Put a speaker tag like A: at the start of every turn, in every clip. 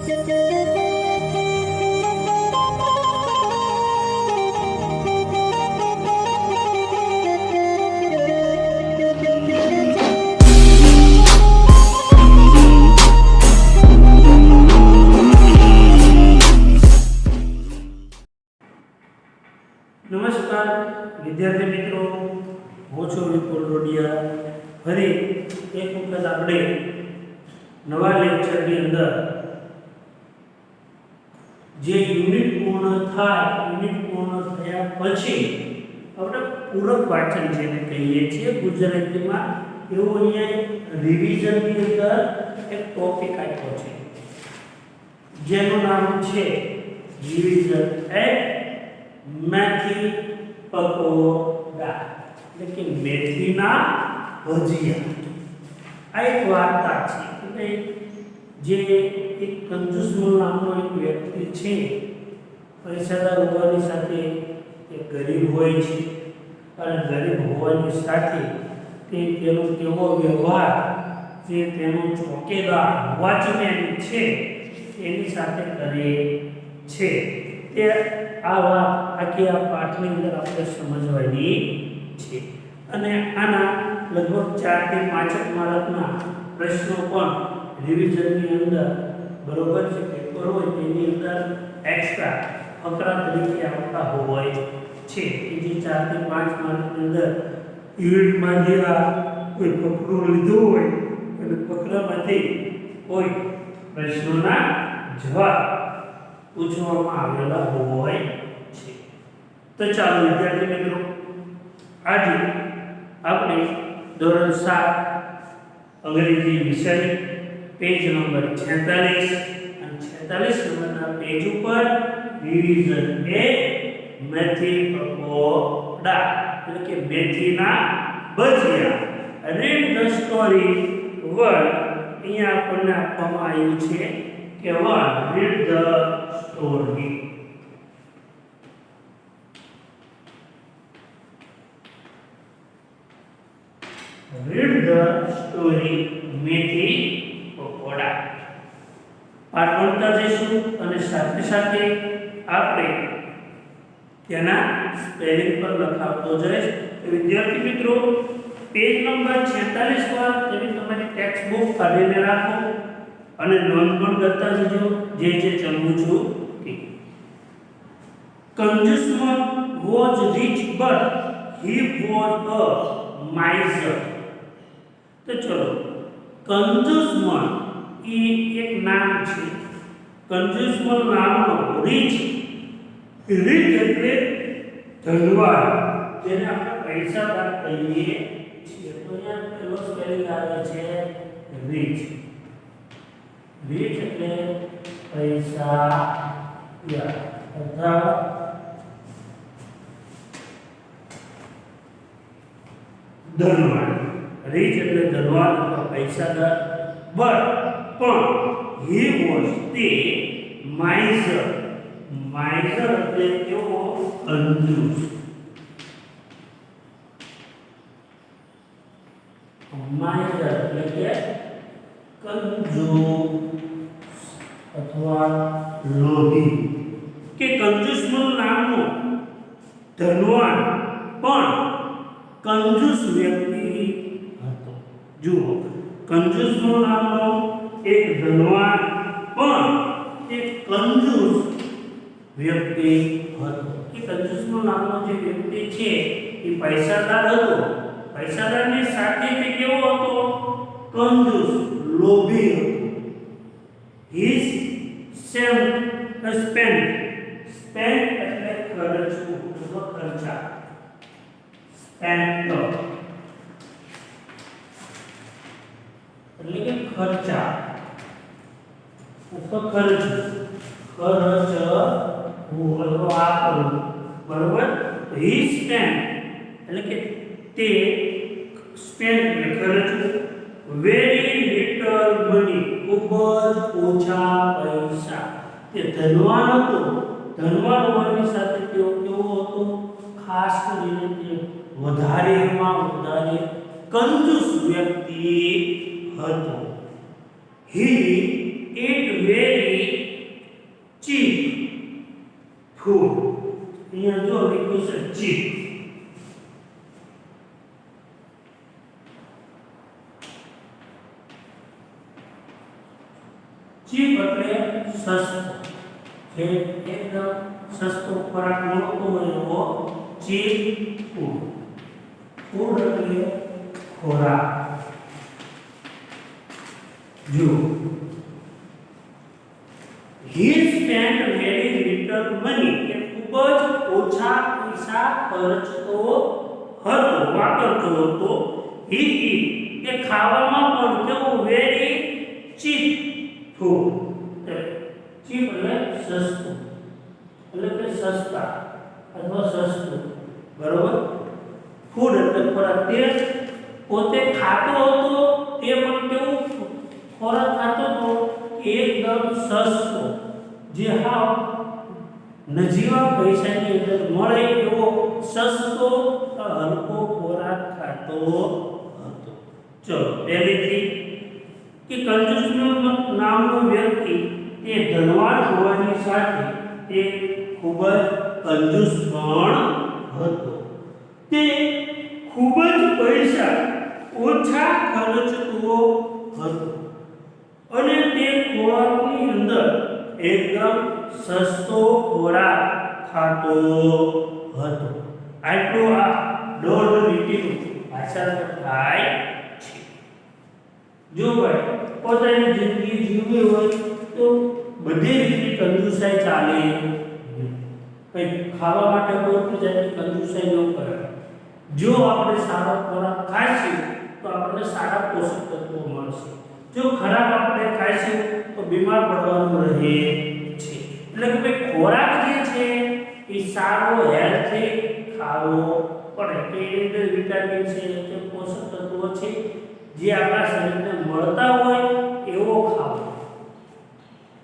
A: નમસ્કાર વિદ્યાર્થી મિત્રો, હું છું વિપુલ રોડિયા. ફરી એક વખત આપણે નવા લેક્ચરની અંદર જે યુનિટ પૂર્ણ થયા પછી આપણે પૂરક વાંચન જેને કહીએ છીએ ગુજરાતીમાં, એવું અહીંયા રિવિઝનની અંદર એક ટોપિક આપ્યો છે જેનું નામ છે રિવિઝન એટ મેથી પકોડા, એટલે કે મેથીના ભજીયા. આ એક વાર્તા છે કે જે એક કંજૂસમલ નામનો એક વ્યક્તિ છે, પૈસાદાર હોવાની સાથે તે ગરીબ હોય છે, અને ગરીબ હોવાની સાથે તેનો તેવો વ્યવહાર જે તેનો ચોકીદાર વોચમેન છે એની સાથે કરે છે. તે આ વાત આખી આ પાઠની અંદર આપણે સમજવાની છે. અને આના લગભગ 4 થી 5 માર્કના પ્રશ્નો પણ રિવિઝનની અંદર બરોબર છે, પેપર હોય તેની અંદર એક્સ્ટ્રા ફકરા તરીકે આવતા હોય છે કે જે 4 થી 5 માર્કની અંદર યુનિટમાં જે આ કોઈ ફકરો લીધો હોય અને ફકરામાંથી કોઈ પ્રશ્નોના જવાબ પૂછવામાં આવેલા હોય છે. તો ચાલો વિદ્યાર્થી મિત્રો, આજે આપણે ધોરણ 7 અંગ્રેજી વિષય પેજ નંબર 46 અને 46 નંબરના પેજ ઉપર રિવિઝન એ મેથી પકોડા, એટલે કે મેથીના ભજીયા, રીડ ધ સ્ટોરી વર્ડ. અહીંયા આપણને આપવામાં આવ્યું છે કે read the story. Read the story મેથી પકોડા. પાઠ ભણતા જઈશું અને સાથે સાથે આપણે તેના સ્પેલિંગ પર લખાવતો જઈશ. વિદ્યાર્થી મિત્રો, પેજ નંબર 46 પર તમે તમારી ટેક્સ્ટ બુક કાઢીને રાખો અને નોંધ પણ કરતા જજો જે ચલવું છું. Conjusman was rich but he was a miser. તો ચલો, કંજુસમન એ એક નામ છે. કંજુસમન નામનો રીચ એટલે ધનવાન, જેને આપણે પૈસાદાર કહીએ છીએ. તો અહીંયા પહેલો સ્પેલિંગ આવે છે રીચ. રીચ એટલે પૈસા અથવા ધનવાન. રીચ એટલે ધનવાન અથવા પૈસાદાર. પણ હી વોઝ તે માઇઝર. માઇઝર એટલે કેવો? કંજૂસ. માઇઝર એટલે કે કંજૂસ અથવા લોભી. કે કંજૂસમલ નામનો ધનવાન પણ કંજૂસ વ્યક્તિ હતો. જુઓ, કંજૂસમલ નામનો એક ધનવાન પણ એક કંજૂસ વ્યક્તિ હતો. કે કંજૂસમલ નામનો જે વ્યક્તિ છે એ પૈસાદાર હતો. પૈસાદારની સાથે તે કેવો હતો? કંજૂસ, લોભી હતો. His spent એટલે ખર્ચવું અથવા ખર્ચા. spent એટલે કે ખર્ચા અથવા ખર્ચ વાપરવું. બરોબર? He spent એટલે કે તે spent એટલે ખર્ચવું very little money, ખૂબ જ ઓછા પૈસા. તે ધનવાન હતો. ધનવાન હોવાની સાથે તેઓ કેવો હતો? ખાસ કરીને તે વધારેમાં કંજૂસ વ્યક્તિ હતો. He eat very cheap food. અહીંયા જો લખ્યું છે cheap. cheap એટલે સસ્તો. જે એકદમ સસ્તો ખોરાક મળતો હોય એવો cheap food. food એટલે ખોરાક. જો he spent very little money, કે ખૂબ જ ઓછા પૈસા ખર્ચતો હતો, વાપરતો હતો. he eat, કે ખાવામાં પણ કેવો very cheap food. cheap એટલે સસ્તું, એટલે કે સસ્તા અથવા સસ્તું, બરોબર. ફૂડ એટલે ખોરાક. તે પોતે ખાતો હતો, તે પણ કેવું ખોરાક ખાતો હતો એકદમ સસ્તો, જે હાવ નજીવા પૈસાની અંદર મળે એવો સસ્તો હલકો ખોરાક ખાતો હતો. ચલો પહેલીથી કે કંજૂસ નામનો વ્યક્તિ તે ધનવાન હોવાની સાથે તે ખૂબ જ કંજૂસ પણ હતો. તે ખૂબ જ પૈસા ઓછા ખર્ચતો હતો અને તે ખોરાકની અંદર એકદમ સસ્તો ખોરાક ખાતો હતો. આટલું આ દોઢ લીટીનું ભાષાંતર થાય છે. જો ભાઈ પોતાની જિંદગી જીવવી હોય તો બધી રીતે કંજૂસાઈ ચાલે. કંઈ ખાવા માટે કોઈ પણ જાતની કંજૂસાઈ ન કરે. જો આપણે સારો ખોરાક ખાઈશું તો આપણને સારા પોષક તત્વો મળશે. જો ખરાબ આપણે ખાઈશું તો બીમાર પડવાનું રહે છે. એટલે કે ભાઈ ખોરાક જે છે એ સારો હેલ્થી ખાવો પડે. કે એની અંદર વિટામિન છે, કે પોષક તત્વો છે જે આપણા શરીરને મળતા હોય એવો ખાવો.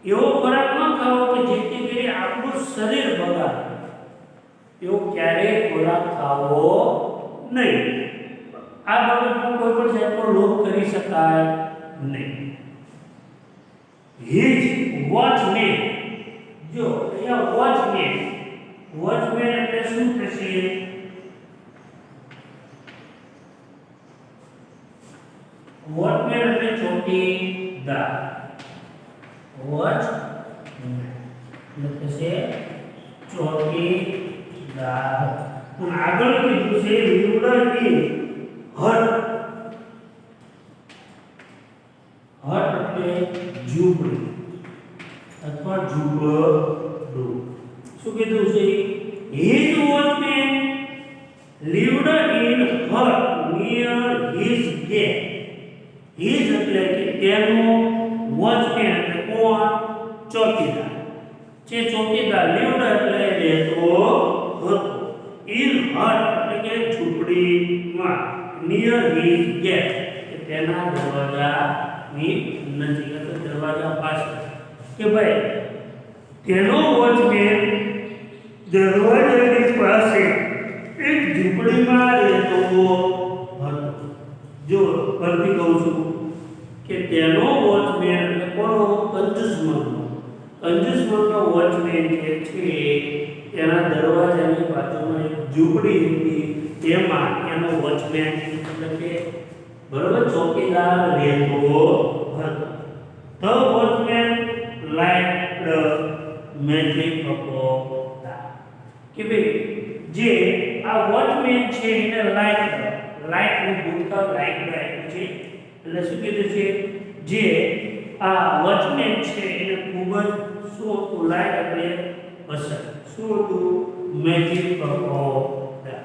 A: એવો ખોરાક ન ખાવો કે જેથી કરી આપણું શરીર બગાડે. એવો ક્યારેય ખોરાક ખાવો નહીં. આ બાબતમાં કોઈ પણ જાતનો લોભ કરી શકાય નહીં. હિઝ વોચમેન, જો અહીંયા વોચમેન, વોચમેન એટલે શું થશે? વોચમેન એટલે ચોકીદાર. વોચમેન એટલે થશે ચોકીદાર. અને આગળ કીધું છે લીવડ ઇન હટ. હટ એટલે ઝૂંપડી અથવા ઝૂંપડું. શું કીધું છે? His watchman lived in hut near his gate. His એટલે કે તેનો, વોચમેન એટલે કોણ? ચોકીદાર. જે ચોકીદાર lived એટલે રહેતો હતો. in hut એટલે કે ઝૂંપડીમાં. near his gate કે તેના દરવાજાની નજીક અથવા દરવાજા પાસે. કે ભાઈ તેનો વોચમેન દરવાજાની પાસે એક ઝૂંપડીમાં રહેતો હતો. જો ફરીથી કહું છું કે તેનો વોચમેન એટલે કોનો? કંજૂસમંદનો. કંજૂસમંદનો વોચમેન જે છે તેના દરવાજાની બાજુમાં એક ઝૂંપડી હતી, તેમાં એનો વોચમેન એટલે કે બરોબર ચોકીદાર રહેતો હતો. The watchman lighted the magic pagoda. કે ભાઈ જે આ વોચમેન છે એને લાઈટ નું ભૂતકાળ લાઈટ આપ્યું છે. એટલે શું કીધું છે? જે આ વોચમેન છે એને ખૂબ જ શું હતું? લાઈટ એટલે પસંદ. શું હતું? મેજિક પગોડા.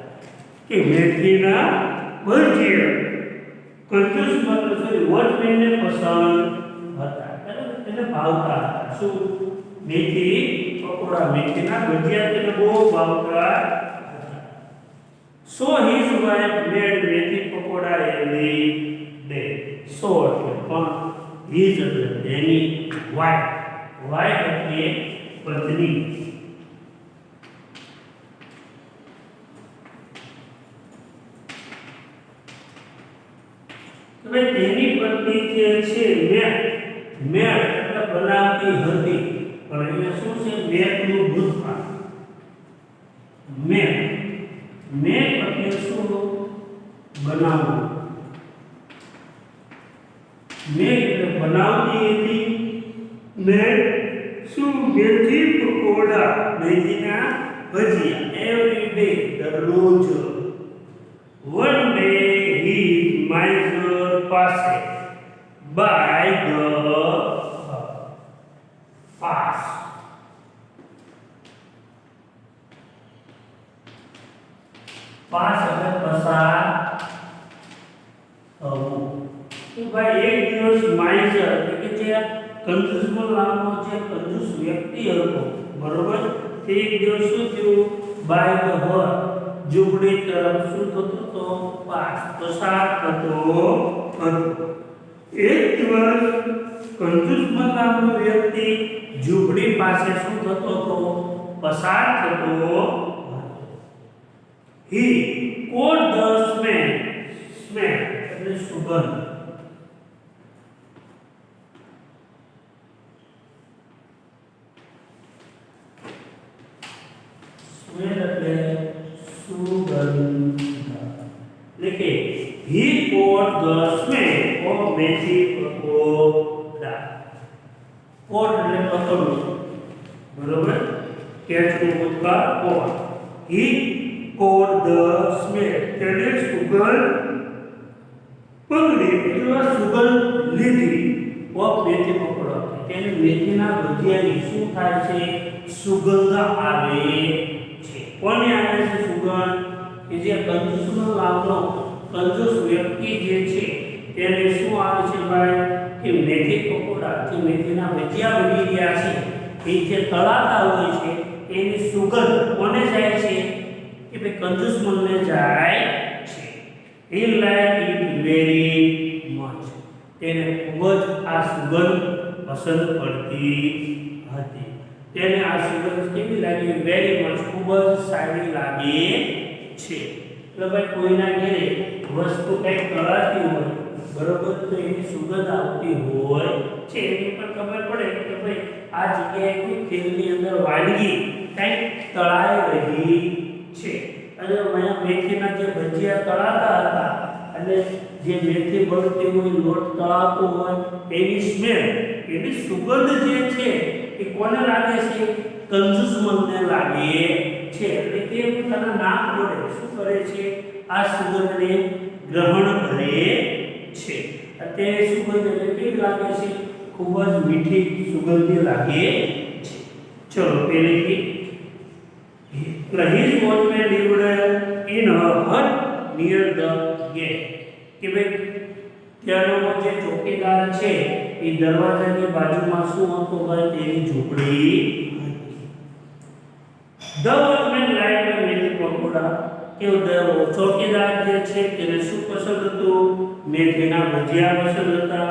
A: કે મેથીના ભજીયા કંજૂસ મતલબ સોરી વોચમેનને પસંદ હતા, એને ભાવતા હતા. શું? મેથી પકોડા, મેથીના ભજીયા તેને બહુ ભાવતા હતા. સો હિઝ વાઇફ મેડ મેથી પકોડા એવરી ડે. સો એટલે પણ, હિઝ એટલે તેની, વાઇફ, વાઇફ એટલે પત્ની. હવે તેની પત્ની જે છે મેડ, મેડ એટલે મેકનું ભૂતકાળ. મેક એટલે શું? બનાવવું. મેક એટલે બનાવતી હતી. મેક શું? મેથી પકોડા, મેથીના ભજીયા. એવરી ડે, દરરોજ. વન ડે હી માઇઝર પાસે by the pass. પાસ એટલે પસાર થવું. કે ભાઈ એક દિવસ માઇઝર એટલે કે જે કંજૂસમલ નામનો જે કંજૂસ વ્યક્તિ હતો, બરોબર, તે એક દિવસ શું થયું? બાય ધ હર, ઝૂંપડી તરફ શું થતો હતો? પાસ, પસાર થતો હતો. એક દિવસ કંજૂસમલ નામનો વ્યક્તિ ઝૂંપડી પાસે શું થતો હતો? પસાર થતો હતો. He caught the smell એટલે સુગંધ. સ્મેલ એટલે સુગંધ. એટલે કે he caught the smell of મેથી પકોડા. caught એટલે પકડવું, બરોબર, કેચ નું ભૂતકાળ caught. he caught the smell તેને સુગંધ પકડી એટલે સુગંધ લીધી ઓફ મેથી પકોડા. તેને મેથીના ભજીયાની શું થાય છે? સુગંધ આવે છે. કોને આવે છે સુગંધ? કે જે કંજૂસનો નામનો કંજૂસ વ્યક્તિ જે છે તેને શું આવે છે ભાઈ? કે મેથી પકોડા, જે મેથીના ભજીયા બની રહ્યા છે એ જે તળાતા હોય છે એની સુગંધ કોને જાય છે? કે ભાઈ કંજૂસમલને જાય છે. he liked it very much. તેને ખૂબ જ આ સુગંધ પસંદ પડતી હતી. તેને આ સુગંધ કેવી લાગી? વેરી મચ, ખૂબ જ સારી લાગે છે. એટલે ભાઈ કોઈના ઘરે વસ્તુ કંઈક તળાતી હોય, બરોબર, તો એની સુગંધ આવતી હોય છે, એની પણ ખબર પડે કે ભાઈ આ જગ્યાએ કોઈ તેલની અંદર વાનગી કંઈક તળાઈ રહી છે. અને મેથીના જે ભજીયા તળાતા હતા અને જે મેથી બળતી હોય, લોટ તળાતો હોય, એની સ્મેલ, એની સુગંધ જે છે એ કોને લાગે છે? કંજૂસમલને લાગે છે. એટલે તે પોતાના નાક વડે શું કરે છે? આ સુગંધને ગ્રહણ કરે છે. અત્યારે સુગંધ એટલે કેવી લાગે છે? ખૂબ જ મીઠી સુગંધી લાગે છે. ચલો પહેલેથી his watchman lived in a hut near the gate. કે ભાઈ ત્યાંનો જે ચોકીદાર છે એ દરવાજાની બાજુમાં શું હતો ભાઈ? તેની ઝૂંપડી હતી. The watchman liked મેથી પકોડા. કે ચોકીદાર જે છે તેને શું પસંદ હતું? મેથીના ભજીયા પસંદ હતા.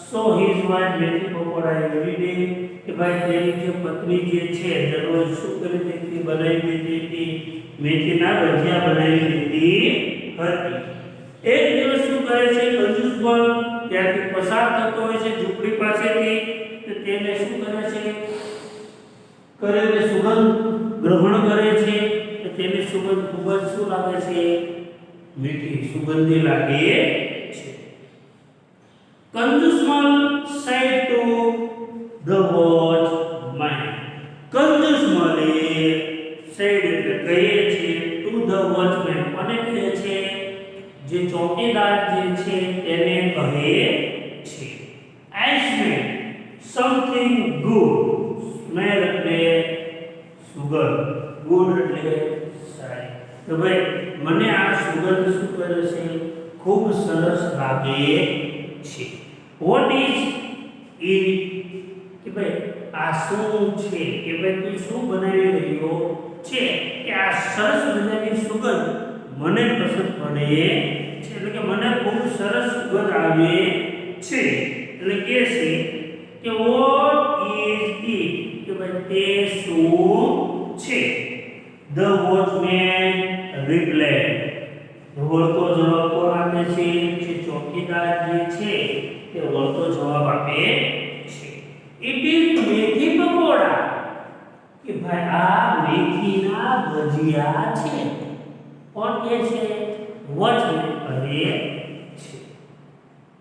A: So his wife મેથી પકોડા every day. કે ભાઈ તેની જે પત્ની જે છે દરરોજ શું કરી દેતી? બનાવી દેતી હતી. મેથીના ભજીયા બનાવી દેતી હતી. એક દિવસ શું કરે છે? કંજૂસમલ ત્યાંથી પસાર થતો હોય છે ઝૂંપડી પાસેથી, તો તેને શું કરે છે? કરેલી સુગંધ ગ્રહણ કરે છે. તો તેની સુગંધ ખૂબ જ શું લાગે છે? મીઠી સુગંધી લાગે છે. કંજૂસમલ said to the watchman. કંજૂસમલે said એટલે કહે છે to the watchman. કોને કહે છે? જે ચોકીદાર જે છે તેને કહે છે. I smell something good. smell એટલે સુગંધ, good એટલે સારી. તો ભાઈ મને આ સુગંધ શું કરે છે? ખૂબ સરસ લાગે છે. What is it? કે ભાઈ આ શું છે? કે ભાઈ તું શું બનાવી રહ્યો છે? કે આ સરસ મજાની સુગંધ મને પસંદ પડે છે. એટલે કે મને ખૂબ સરસ સુગંધ આવે છે. એટલે કે છે કે what is it? કે ભાઈ તે શું છે? The watchman replied. વળતો જવાબ કોણ આપે છે? જે ચોકીદાર જે છે તે વળતો જવાબ આપે છે. It is મેથી પકોડા. ભાઈ આ મેથીના ભજીયા છે. કોણ કહે છે? વોચમેન કહે છે.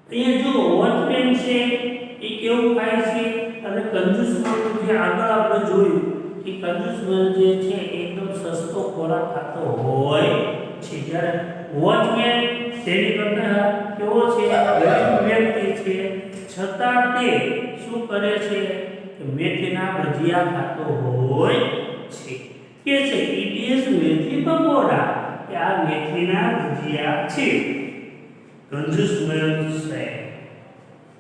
A: અહીંયા જો વોચમેન છે એ કેવું ખાય છે અને કંજૂસમાં જે આગળ આપણે જોયું કે કંજૂસમાં જે છે એકદમ સસ્તો ખોરાક ખાતો હોય છે, જ્યારે વોચમેન તેની કરતા કેવો છે? ગરીબ વ્યક્તિ છે, છતાં તે શું કરે છે કે મેથીના ભજીયા ખાતો હોય છે. કે છે ઇટ ઇઝ મેથી પકોડા, કે આ મેથીના ભજીયા છે. કંજૂસમેન છે,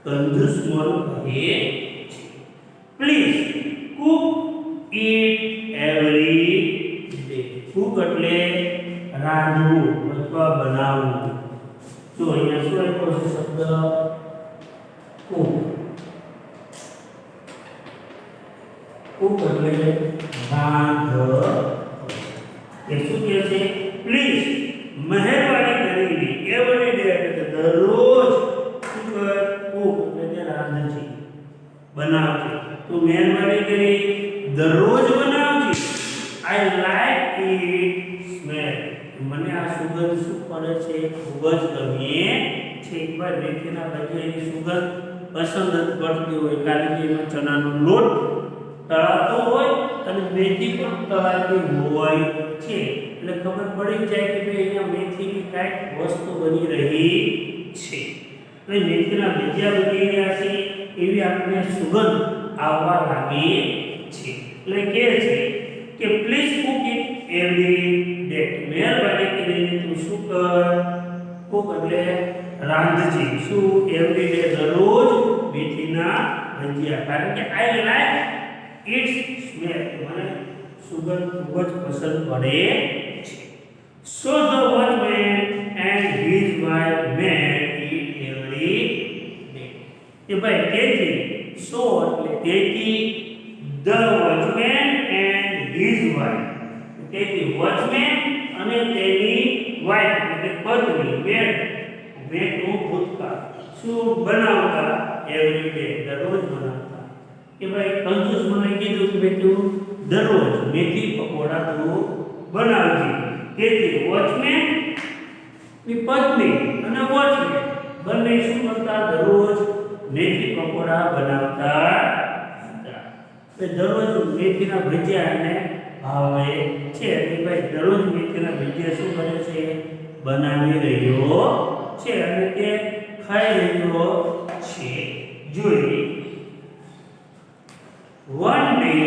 A: કંજૂસમેન કહે છે please Cook it every day. Cook એટલે રાંધવું અથવા બનાવવું. જો અહીંયા શું આપ્યો છે શબ્દ? કુક. કુક એટલે રાંધ. એ શું કહે છે? પ્લીઝ મહેરબાની કરીને એવરી ડે એટલે દરરોજ શું કર? કુક એટલે રાંધજી, બનાવજે. તો મહેરબાની કરી દરરોજ બનાવજે. I like it smell. મને આ સુગંધ શું પડે છે? ખૂબ જ ગમે છે. એકવાર મેથીના ભજીયાની સુગંધ પસંદ જ પડતી હોય, કારણ કે એમાં ચણાનો લોટ તળાતો હોય અને મેથી પણ તળાતી હોય છે, એટલે ખબર પડી જાય કે ભાઈ અહીંયા મેથીની કાંઈક વસ્તુ બની રહી છે. એટલે મેથીના ભજીયા બની રહ્યા છે એવી આપણને સુગંધ આવવા લાગી છે. એટલે કહે છે કે please Cook it every day. મહેરબાની કરીને તું શું કર? કુક એટલે રાંધજી. શું? એવરી ડે દરરોજ મેથીના ભજીયા, કારણ કે આઈ લાઈક ઇટ્સ સ્મેલ. મને સુગંધ ખૂબ જ પસંદ પડે છે. So the watchman and his wife made it every day. એ ભાઈ તેથી સો એટલે તેથી the watchman and his wife, તેથી વોચમેન અને તેની વાઇફ એટલે પત્ની મેડ, મેડનું ભૂતકાળ શું બનાવતા? એવરી ડે દરરોજ બનાવતા. કે ભાઈ કંજૂસ મને કીધું કે ભાઈ તું દરરોજ મેથી પકોડા તું બનાવજે. તેથી વોચમેન ની પત્ની અને વોચમેન બંને શું કરતા? દરરોજ મેથી પકોડા બનાવતા હતા. તે દરરોજ મેથીના ભજીયા એને ભાવે છે. એટલે ભાઈ દરરોજ મેથીના ભજીયા શું કરે છે? બનાવી રહ્યો છે અને તે ખાઈ રહ્યો છે. જોઈએ. One day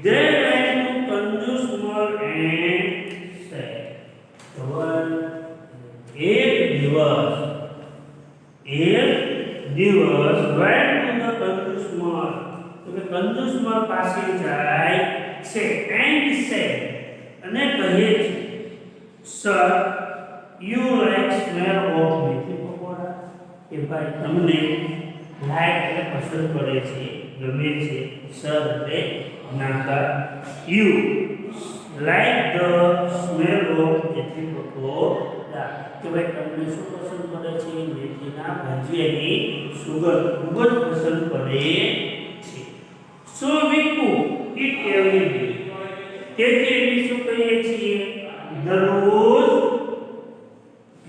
A: they went to Kanjus Mall and said, એક દિવસ went to the Kanjus Mall. તો કે કંજૂસ માલ પાસે જાય છે and said, અને કહે છે, sir you like smell of મેથી પકોડા. કે ભાઈ તમને લાઈક એટલે પસંદ પડે છે, ગમે છે. સર એટલે નામદાર. You like the smell of મેથી પકોડા. કે ભાઈ તમને શું પસંદ પડે છે? મેથીના ભજીયાની સુગંધ ખૂબ જ પસંદ પડે છે. સો વી કુક ઇટ એવરી ડે. તેથી અમે શું કહીએ છીએ? દરરોજ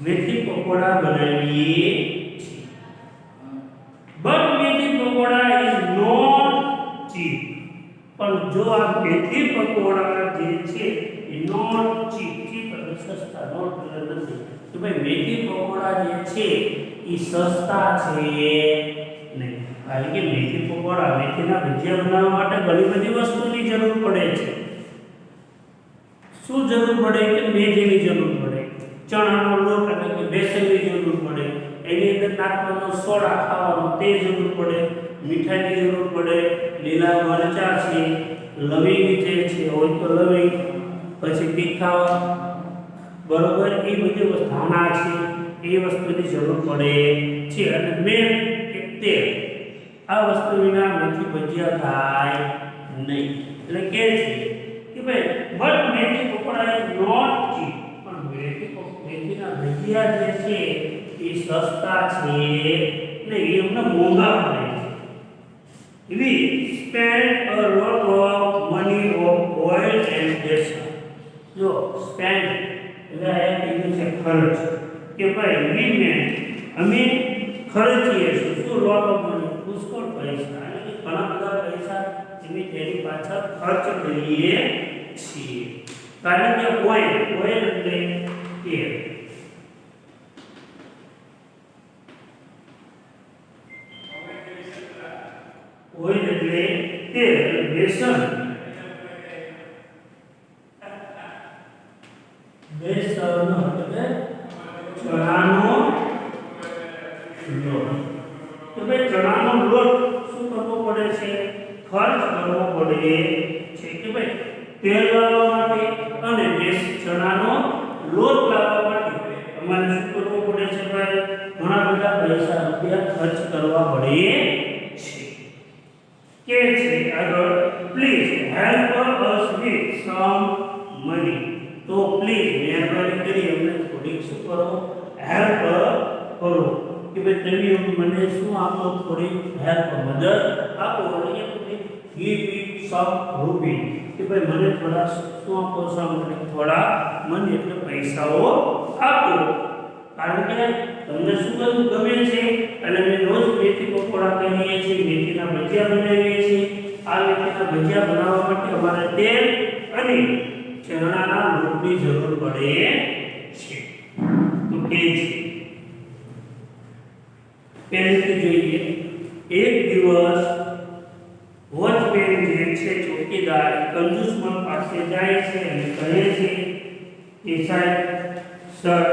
A: મેથી પકોડા બનાવીએ છીએ. બટ મેથી પકોડા ઇઝ નોટ ચીપ. પણ જો આ મેથી પકોડા જે છે એ નોટ ચીપ. ચીપ એટલે સસ્તા, નોટ એટલે નથી. તો ભાઈ મેથી પકોડા જે છે એ સસ્તા છે નહીં. કારણ કે મેથી પકોડા, મેથીના ભજીયા બનાવવા માટે ઘણી બધી વસ્તુની જરૂર પડે છે. શું જરૂર પડે? કે મેથીની જરૂર પડે, ચણાનો લોટ એટલે કે બેસનની જરૂર પડે, એની અંદર નાખવાનો સોડા ખાવાનો તે જરૂર પડે, મીઠાઈની જરૂર પડે, લીલા મરચા છે, લવિંગ જે છે હોય તો લવિંગ, પછી તીખા, બરોબર, એ બધી વસ્તુ, ધાણા છે, એ વસ્તુની જરૂર પડે છે. અને મેન એક તેલ. આ વસ્તુ વિના મેથી ભજીયા થાય નહીં. એટલે કે છે કે ભાઈ બટ મેથી પકોડા ઇઝ નોટ ચીપ. પણ મેથીના ભજીયા જે છે એ સસ્તા છે નહીં, એમને મોંઘા પડે છે. We spend a lot of money of oil and gas. જો spend એટલે આ કીધું છે ખર્ચ કે ભાઈ we made અમે ખર્ચીએ છીએ શું lot of money પુષ્કળ પૈસા એટલે ઘણા બધા પૈસા અમે તેની પાછળ ખર્ચ કરીએ છીએ કારણ કે ઓઇલ એટલે તેલ ઓઇલ એટલે તેલ બેસન એટલે ચણાનો લોટ તો ભાઈ ચણાનો લોટ શું કરવો પડે છે ખર્ચ કરવો પડે છે કે ભાઈ તેલ લાવવા માટે અને ચણાનો લોટ લાવવા માટે અમારે શું કરવું પડે છે ભાઈ ઘણા બધા પૈસા રૂપિયા ખર્ચ કરવા પડે છે કે છે આગળ please help us with some money તો પ્લીઝ મહેરબાની કરી અમને થોડીક શું કરો હેલ્પ કરો કે ભાઈ તમે મને શું આપો થોડી હેલ્પ મદદ આપો અને તમે ગીવ મી સમ રૂપી કે ભાઈ મને થોડા શું આપો છો મને થોડા મને એટલે પૈસાઓ આપો કારણ કે તમને શું બધું ગમે છે અને અમે રોજ મેથી પકોડા કરીએ છીએ મેથીના ભજીયા બનાવીએ છીએ આ મેથીના ભજીયા બનાવવા માટે અમારે તેલ અને ચણાના લોટની જરૂર પડે છે તો કે છે પહેલેથી જોઈએ એક દિવસ વોચમેન જે છે ચોકીદાર કંજૂસમલ પાસે જાય છે અને કહે છે કે સાહેબ સર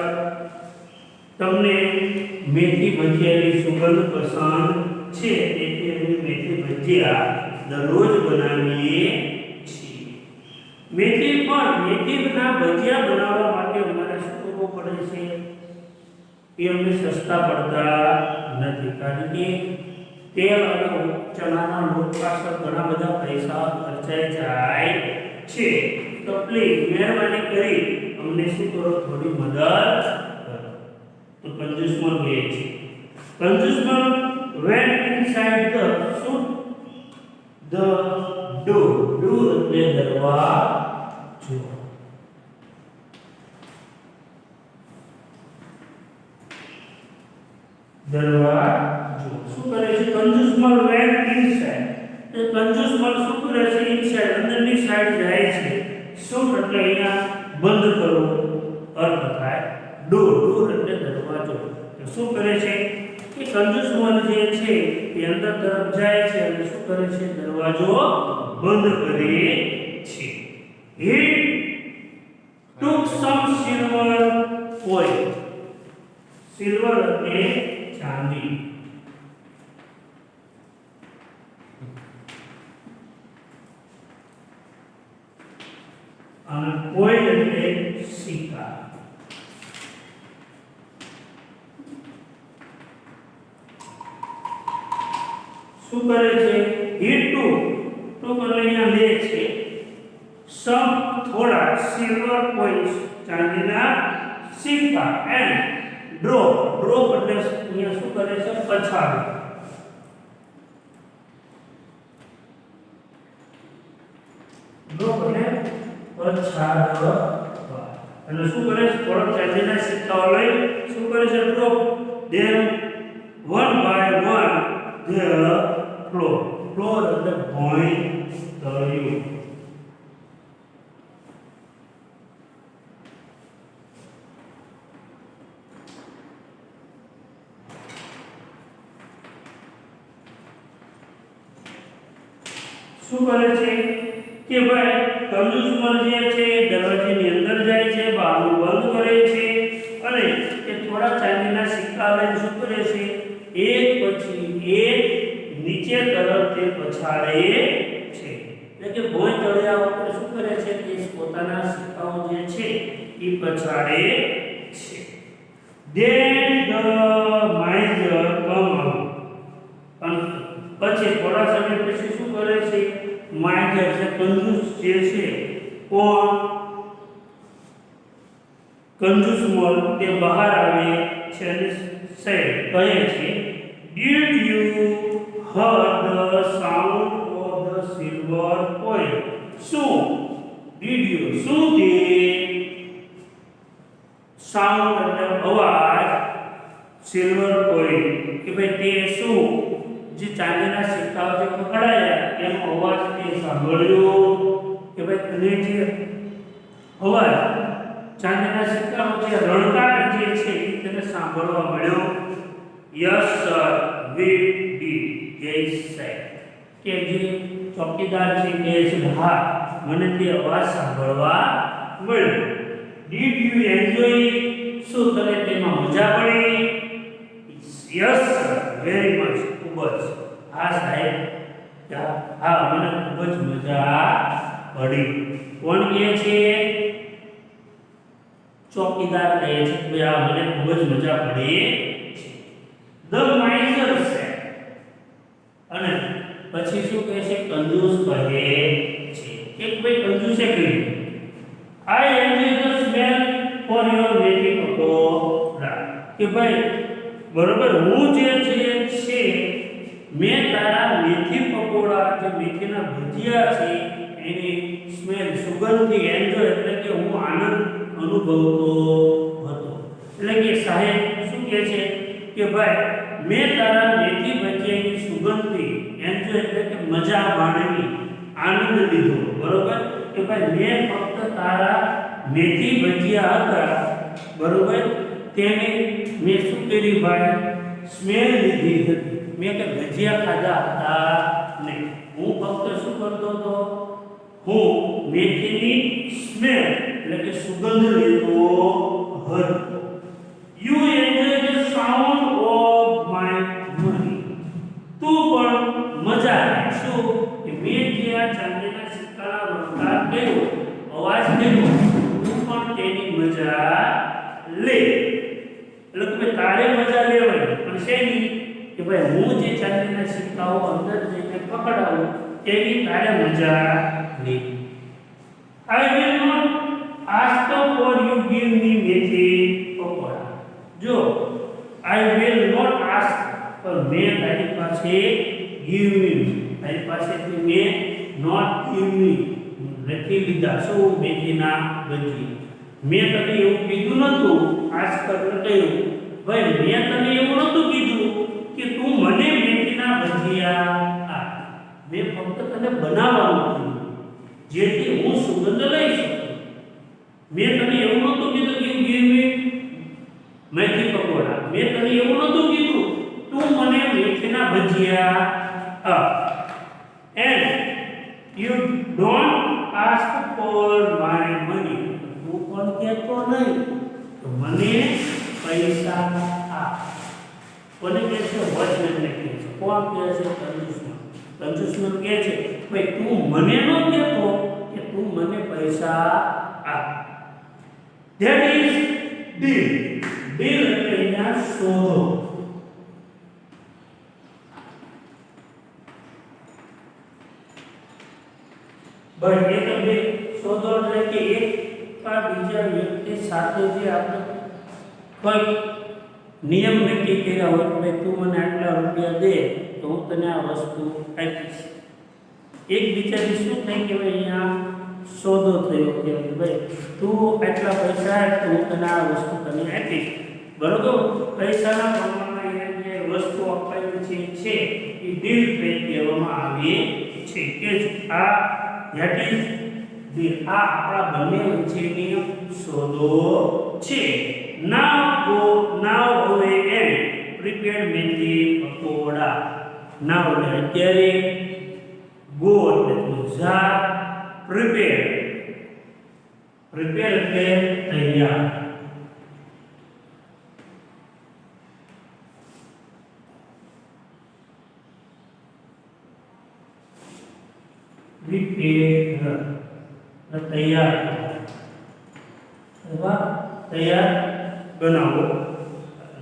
A: તમને મેથી ભજીયાની સુગંધ પસંદ છે તેથી અમે મેથી ભજીયા દરરોજ બનાવીએ છીએ મેથીના ભજીયા બનાવવા માટે અમારે શું કરવું પડે છે એ અમને સસ્તા પડતા નથી કારણ કે તેલ અને ચણાના લોટ પાછળ ઘણા બધા પૈસા ખર્ચાઈ જાય છે તો પ્લીઝ મહેરબાની કરી અમને શું કરો થોડી મદદ તો કંજૂસમલ કહે છે કંજૂસમલ went inside the door એટલે દરવાજો શું કરે છે કંજૂસમલ went inside એ કંજૂસમલ શું કરે છે inside અંદરની સાઈડ જાય છે શું એટલે અહીંયા બંધ કરવો અર્થ થાય ડોર એટલે દરવાજો તો શું કરે છે કે કંજૂસમલ જે છે એ અંદર તરફ જાય છે અને શું કરે છે દરવાજો બંધ કરે છે he took some silver coin silver એટલે ચાંદી અને coin એટલે સિક્કા શું કરે છે he took એટલે અહીંયા લે છે સમ થોડા સિલ્વર કોઇન્સ ચાંદીના સિક્કા એન્ડ ડ્રોપ એટલે અહીંયા શું કરે છે પછાડે ડ્રોપ એટલે પછાડવા અને શું કરે છે થોડા ચાંદીના સિક્કાઓ લઈ શું કરે છે drop them one by one the floor એટલે ભોંય તળિયું શું કરે છે કે ભાઈ કંજૂસમલ જે છે દરવાજાની અંદર જાય છે બહારનું બંધ કરે છે અને એ થોડા ચાંદીના સિક્કા લઈને શું કરે છે એક પછી એક નીચે તરફ તે પછાડે છે એટલે કે ભોંય તળિયા વખતે શું કરે છે કે પોતાના સિક્કાઓ જે છે એ પછાડે છે then the miser come out અને પછી થોડા સમય પછી શું કરે છે માઇઝર છે કંજૂસ જે છે કોણ કંજૂસમલ તે બહાર આવે છે અને કહે છે did you heard the sound of the silver coin સિક્કાઓ જે પકડાયા એનો અવાજ તે સાંભળ્યો કે ભાઈ તને જે અવાજ ચાંદીના સિક્કાનો જે રણકાર જે છે એ તને સાંભળવા મળ્યો? Yes sir we did, yes sir. કે જે ચોકીદાર છે કહે છે હા મને તે અવાજ સાંભળવા મળ્યો. ડીડ યુ એન્જોય ઇટ, શું તને તેમાં મજા પડી? યસ સર વેરી મચ, ખૂબ જ. હા સાહેબ, હા મને ખૂબ જ મજા પડી. કોણ કહે છે? ચોકીદાર કહે છે કે આ મને ખૂબ જ મજા પડી. ધ માઇઝર સેડ, અને પછી શું કહે છે? કંજૂસ કહે છે કે ભાઈ કંજૂસે કહ્યું I enjoy the smell for your મેથી પકોડા, કે ભાઈ બરોબર હું જે છે મેં તારા મેથી પકોડા જે મેથીના ભજીયા છે એની સ્મેલ સુગંધથી એન્જોય એટલે કે હું આનંદ અનુભવતો હતો. એટલે કે સાહેબ શું કહે છે કે ભાઈ મેં તારા મેથી ભજીયાની સુગંધથી એન્જોય એટલે કે મજા માણવી, આનંદ લીધો. બરોબર કે ભાઈ મેં ફક્ત તારા મેથી ભજીયા હતા બરોબર તેને મેં શું કર્યું ભાઈ? સ્મેલ લીધી હતી. મેં કે ભજીયા ખાધા હતા નહીં, હું ફક્ત શું કરતો હતો? હું મેથીની સ્મેલ એટલે કે સુગંધ લેતો હતો. You enjoy the sound of my money, તું પણ મજા લે. શું કે મેં જે આ ચાંદીના સિક્કાનો રણકાર કર્યો, અવાજ કર્યો, તું પણ તેની મજા લે. એટલે કે તારે મજા લેવાય પણ શેની? કે ભાઈ હું જે ચાંદીના સિક્કાઓ અંદર જઈને પકડાવું તેની તારે મજા લે. I will not ask for you give me methi pakoda. જો આઈ વિલ નોટ આસ્ક, પર મેં તારી પાસે ગીવ મી, તારી પાસેથી મેં નોટ ગીવ મી નથી લીધા. શું? મેથીના ભજીયા. મેં તને એવું કીધું નતું, આસ્ક એટલે કહ્યું ભાઈ મેં તને એવું નતું કીધું કે તું મને મેથીના ભજીયા આપ. મેં ફક્ત તને બનાવવાનું કીધું જેથી હું સુગંધ લઈ શકું. મેં તને એવું નતું કીધું કે ગીવ મી મેથી પકોડા. મેં તને એવું નતું કીધું તું મને મેથીના ભજીયા આપ. And you don't ask for my money, તું પણ કહેતો નહીં તો મને પૈસા આપ. કોને કહે છે? વચમેનને કહે છે. કોણ કહે છે? કંજૂસમન. કંજૂસમન કહે છે ભાઈ તું મને ન કહેતો કે તું મને પૈસા આપ. That is deal. ડીલ એટલે અહીંયા સોદો. બટ એ તમને સોદો એટલે કે એક કા બીજા વ્યક્તિ સાથે જે આપણે કોઈ નિયમ નક્કી કર્યા હોય કે ભાઈ તું મને આટલા રૂપિયા દે તો હું તને આ વસ્તુ આપીશ. એકબીજાથી શું થાય કે ભાઈ અહીંયા સોદો થયો કે ભાઈ તું આટલા પૈસા આપ તો હું તને આ વસ્તુ તને આપીશ. બરોબર? પૈસાના પ્રમાણમાં જે વસ્તુ આપવાની છે એ ડીલ કહેવામાં આવે છે. કે આ ધેટ ઇઝ ડીલ. આ આપણા બંને વચ્ચેની સોદો છે. Now હવે એન્ડ પ્રિપેર મેથી પકોડા. નાવ એટલે અત્યારે, ગો એટલે જા, પ્રિપેર એટલે તૈયાર. પ્રિપેર તૈયાર, તૈયાર બનાવો.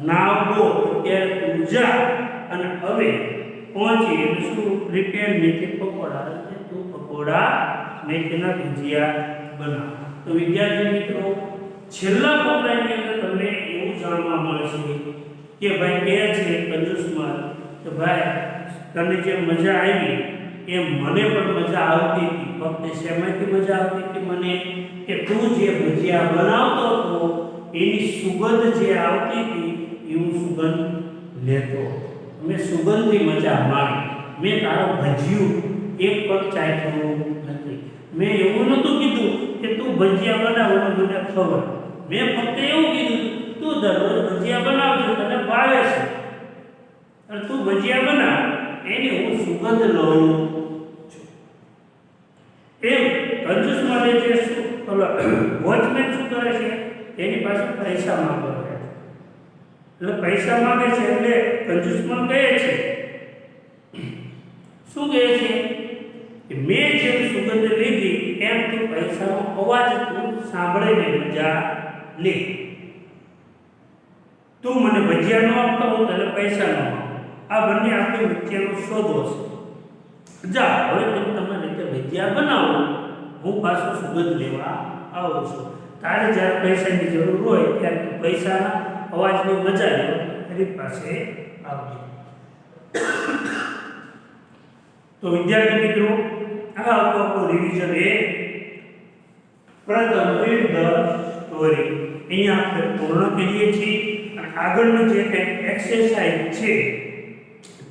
A: નાવ ગો અત્યારે પૂજા, અને હવે પહોંચી એટલે શું? પ્રિપેર મેથી પકોડા, એટલે તું પકોડા મેથીના ભજીયા બનાવ. તો વિદ્યાર્થી મિત્રો છેલ્લા ફકરાની અંદર તમને એવું જાણવા મળશે કે ભાઈ કહે છે કંજૂસમાં કે ભાઈ તને જે મજા આવી એમ મને પણ મજા આવતી હતી. ફક્ત શેમાંથી મજા આવતી હતી? મને કે તું જે ભજીયા બનાવતો હતો એની સુગંધ જે આવતી હતી એ હું સુગંધ લેતો. મેં સુગંધથી મજા માણી. મેં તારો ભજીયું એક પગ ચાખ્યું નથી. મેં એવું નહોતું કીધું કે તું ભજીયા બનાવવાનું મને ખબર. મેં ફક્ત એવું કીધું તું દરરોજ ભજીયા બનાવજો, તને ભાવે છે, અને તું ભજીયા બનાવ એની હું સુગંધ લઉં છું. એમ કંજૂસ માટે જે વોચમેન શું કરે છે, એની પાસે પૈસા માંગવા છે. એટલે પૈસા માંગે છે એટલે કંજૂસ પણ કહે છે, શું કહે છે કે મેં જેમ સુગંધ લીધી એમ તું પૈસાનો અવાજ તું સાંભળીને મજા લે. તું મને ભજીયા ન આપતો હું તને પૈસા ન આપું. આ બંને આપણી વચ્ચેનો સોદો છે. જા હવે તમે તમારી રીતે ભજીયા બનાવો, હું પાછો સુગંધ લેવા આવું છું. તારે જ્યારે પૈસાની જરૂર હોય ત્યારે તું પૈસાના અવાજની મજા લે, એની પાસે આવજે. તો વિદ્યાર્થી મિત્રો, આ આપણું રિવિઝન એ પ્રથમ રીડ ધ સ્ટોરી અહીંયા આપણે પૂર્ણ કરીએ છીએ. અને આગળનું જે કંઈ એક્સરસાઇઝ છે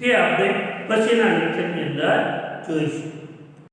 A: તે આપણે પછીના લેક્ચરની અંદર જોઈશું.